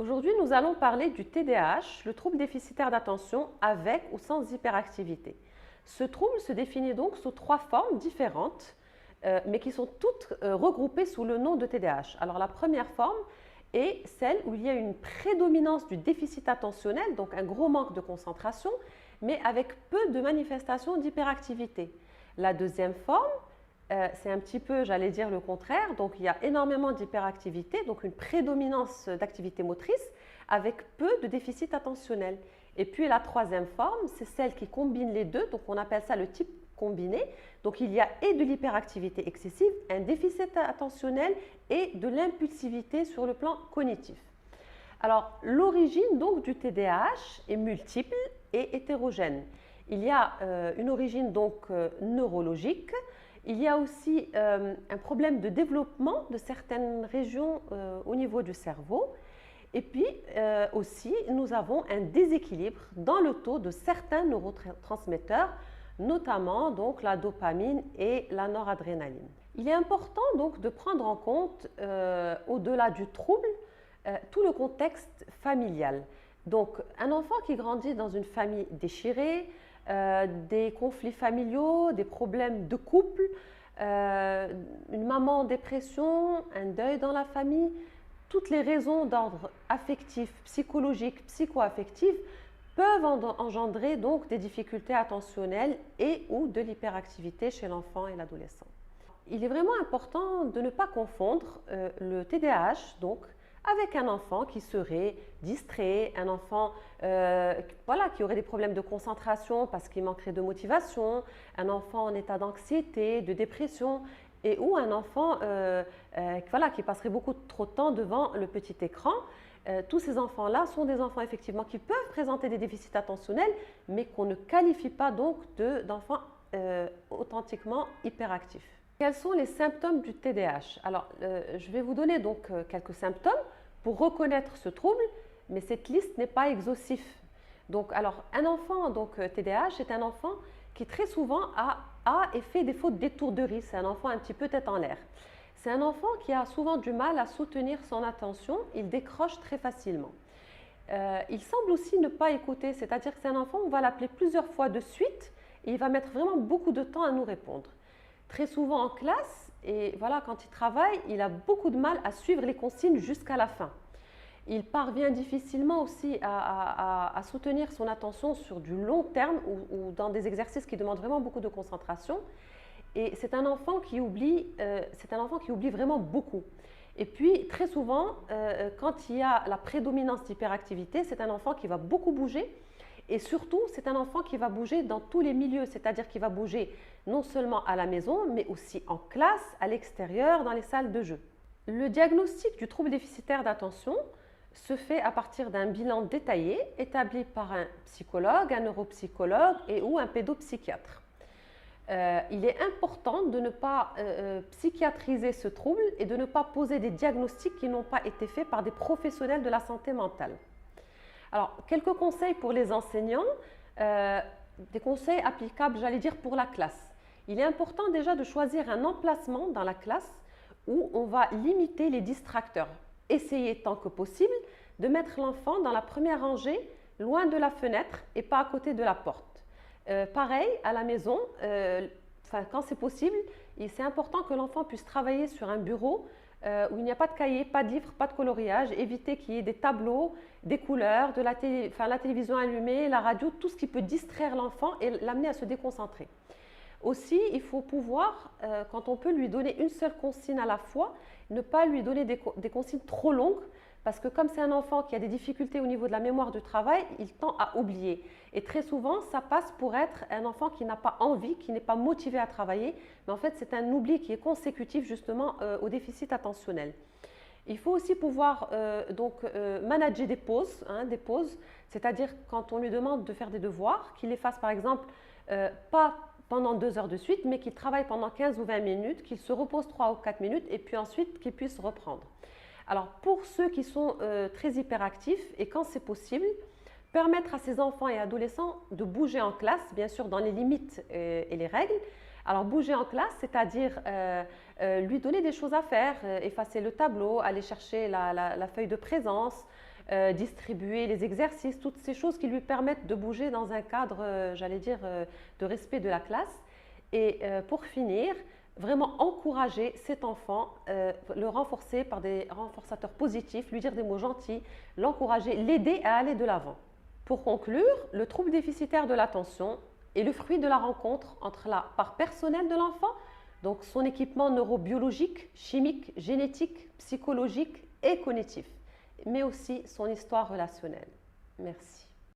Aujourd'hui, nous allons parler du TDAH, le trouble déficitaire d'attention avec ou sans hyperactivité. Ce trouble se définit donc sous trois formes différentes, mais qui sont toutes regroupées sous le nom de TDAH. Alors la première forme est celle où il y a une prédominance du déficit attentionnel, donc un gros manque de concentration, mais avec peu de manifestations d'hyperactivité. La deuxième forme, c'est un petit peu, j'allais dire, le contraire. Donc, il y a énormément d'hyperactivité, donc une prédominance d'activité motrice avec peu de déficit attentionnel. Et puis, la troisième forme, c'est celle qui combine les deux. Donc, on appelle ça le type combiné. Donc, il y a et de l'hyperactivité excessive, un déficit attentionnel et de l'impulsivité sur le plan cognitif. Alors, l'origine donc du TDAH est multiple et hétérogène. Il y a une origine donc neurologique. Il y a aussi un problème de développement de certaines régions au niveau du cerveau. Et puis aussi, nous avons un déséquilibre dans le taux de certains neurotransmetteurs, notamment donc la dopamine et la noradrénaline. Il est important donc de prendre en compte, au-delà du trouble, tout le contexte familial. Donc, un enfant qui grandit dans une famille déchirée, des conflits familiaux, des problèmes de couple, une maman en dépression, un deuil dans la famille, toutes les raisons d'ordre affectif, psychologique, psycho-affectif peuvent engendrer donc des difficultés attentionnelles et ou de l'hyperactivité chez l'enfant et l'adolescent. Il est vraiment important de ne pas confondre le TDAH donc avec un enfant qui serait distrait, un enfant qui aurait des problèmes de concentration parce qu'il manquerait de motivation, un enfant en état d'anxiété, de dépression, et ou un enfant qui passerait beaucoup trop de temps devant le petit écran. Tous ces enfants-là sont des enfants effectivement qui peuvent présenter des déficits attentionnels, mais qu'on ne qualifie pas donc d'enfants authentiquement hyperactifs. Quels sont les symptômes du TDAH? Alors, je vais vous donner donc quelques symptômes pour reconnaître ce trouble, mais cette liste n'est pas exhaustive. Donc, alors, un enfant donc TDAH est un enfant qui très souvent a et fait des fautes d'étourderie. C'est un enfant un petit peu tête en l'air. C'est un enfant qui a souvent du mal à soutenir son attention. Il décroche très facilement. Il semble aussi ne pas écouter, c'est-à-dire que c'est un enfant, on va l'appeler plusieurs fois de suite et il va mettre vraiment beaucoup de temps à nous répondre. Très souvent en classe, et voilà, quand il travaille, il a beaucoup de mal à suivre les consignes jusqu'à la fin. Il parvient difficilement aussi à soutenir son attention sur du long terme ou dans des exercices qui demandent vraiment beaucoup de concentration. Et c'est un enfant qui oublie vraiment beaucoup. Et puis, très souvent, quand il y a la prédominance d'hyperactivité, c'est un enfant qui va beaucoup bouger. Et surtout, c'est un enfant qui va bouger dans tous les milieux, c'est-à-dire qu'il va bouger non seulement à la maison, mais aussi en classe, à l'extérieur, dans les salles de jeu. Le diagnostic du trouble déficitaire d'attention se fait à partir d'un bilan détaillé établi par un psychologue, un neuropsychologue et ou un pédopsychiatre. Il est important de ne pas psychiatriser ce trouble et de ne pas poser des diagnostics qui n'ont pas été faits par des professionnels de la santé mentale. Alors, quelques conseils pour les enseignants, des conseils applicables, j'allais dire, pour la classe. Il est important déjà de choisir un emplacement dans la classe où on va limiter les distracteurs. Essayez tant que possible de mettre l'enfant dans la première rangée, loin de la fenêtre et pas à côté de la porte. Pareil, à la maison, quand c'est possible, c'est important que l'enfant puisse travailler sur un bureau où il n'y a pas de cahier, pas de livre, pas de coloriage, éviter qu'il y ait des tableaux, des couleurs, la télévision allumée, la radio, tout ce qui peut distraire l'enfant et l'amener à se déconcentrer. Aussi, il faut pouvoir, quand on peut lui donner une seule consigne à la fois, ne pas lui donner des consignes trop longues, parce que comme c'est un enfant qui a des difficultés au niveau de la mémoire du travail, il tend à oublier. Et très souvent, ça passe pour être un enfant qui n'a pas envie, qui n'est pas motivé à travailler, mais en fait, c'est un oubli qui est consécutif justement au déficit attentionnel. Il faut aussi pouvoir manager des pauses, c'est-à-dire quand on lui demande de faire des devoirs, qu'il les fasse par exemple pas pendant 2 heures de suite, mais qu'il travaille pendant 15 ou 20 minutes, qu'il se repose 3 ou 4 minutes et puis ensuite qu'il puisse reprendre. Alors pour ceux qui sont très hyperactifs et quand c'est possible, permettre à ces enfants et adolescents de bouger en classe, bien sûr dans les limites et les règles. Alors bouger en classe, c'est-à-dire lui donner des choses à faire, effacer le tableau, aller chercher la feuille de présence, distribuer les exercices, toutes ces choses qui lui permettent de bouger dans un cadre, j'allais dire, de respect de la classe. Et pour finir, vraiment encourager cet enfant, le renforcer par des renforçateurs positifs, lui dire des mots gentils, l'encourager, l'aider à aller de l'avant. Pour conclure, le trouble déficitaire de l'attention est le fruit de la rencontre entre la part personnelle de l'enfant, donc son équipement neurobiologique, chimique, génétique, psychologique et cognitif, mais aussi son histoire relationnelle. Merci.